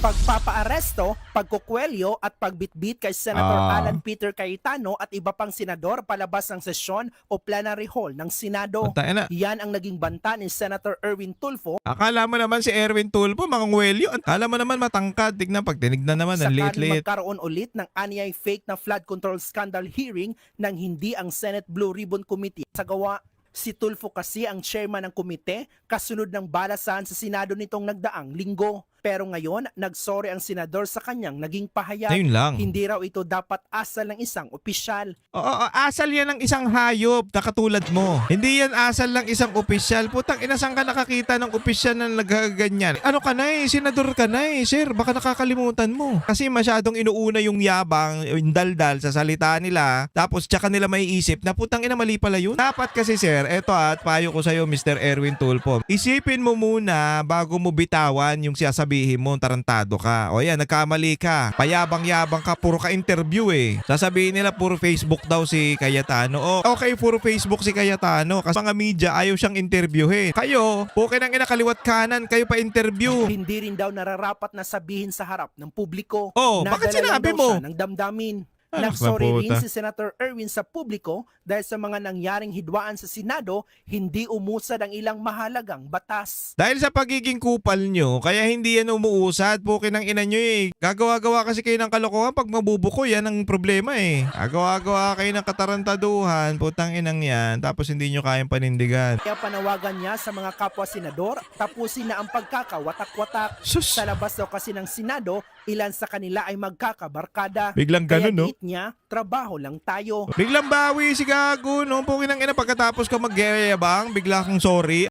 Pagpapaaresto, pagkukwelyo at pagbitbit kay Senator Ah. Alan Peter Cayetano at iba pang senador palabas ng sesyon o plenary hall ng Senado. Patay na. Yan ang naging banta ni Senator Erwin Tulfo Akala mo naman si Erwin Tulfo, mga ngwelyo. Akala mo naman matangkad. Tignan, pag tinignan naman, ang sakaling liit-liit. magkaroon ulit ng anyay fake na flood control scandal hearing nang hindi ang Senate Blue Ribbon Committee sa gawa. Si Tulfo kasi ang chairman ng komite kasunod ng balasahan sa Senado nitong nagdaang linggo. Pero ngayon, nagsorry ang senador sa kanyang naging pahayag. Ayun lang. Hindi raw ito dapat asal ng isang opisyal. Oo, asal yan ng isang hayop na katulad mo. Hindi yan asal ng isang opisyal. Putang ina, saan ka nakakita ng opisyal na nagaganyan? Ano ka na eh, senador ka na eh, sir. Baka nakakalimutan mo. Kasi masyadong inuuna yung yabang, yung daldal sa salita nila. Tapos tsaka nila may isip na putang ina, mali pala yun. Dapat kasi sir, eto at payo ko sa'yo Mr. Erwin Tulfo. Isipin mo muna bago mo bitawan yung sasabihin mo, tarantado ka. O yan, nagkamali ka. Payabang-yabang ka, puro ka interview eh. Sasabihin nila puro Facebook daw si Cayetano. O okay, puro Facebook si Cayetano kasi mga media ayaw siyang interviewin. Kayo, okay nang inakaliwat kanan, kayo pa interview. Hindi rin daw nararapat na sabihin sa harap ng publiko. Oh, bakit Nadala lang sinabi daw mo? siya ng damdamin. Anak Nagsorry na rin puta. si Senator Erwin sa publiko dahil sa mga nangyaring hidwaan sa Senado, hindi umusad ang ilang mahalagang batas. Dahil sa pagiging kupal nyo, kaya hindi yan umuusad. Pukin ng ina nyo eh. Gagawa-gawa kasi kayo ng kalokohan pag mabubuko, yan ang problema eh. Gagawa-gawa kayo ng katarantaduhan, putang inang yan, tapos hindi nyo kayang panindigan. Kaya panawagan niya sa mga kapwa senador, tapusin na ang pagkakawatak-watak. Sus! Sa labas daw kasi ng Senado, ilan sa kanila ay magkakabarkada. Biglang Kaya ganun, no? giit niya, trabaho lang tayo. Biglang bawi si Gago, no? Pukin ng ina, pagkatapos ka magyayabang, bigla kang sorry.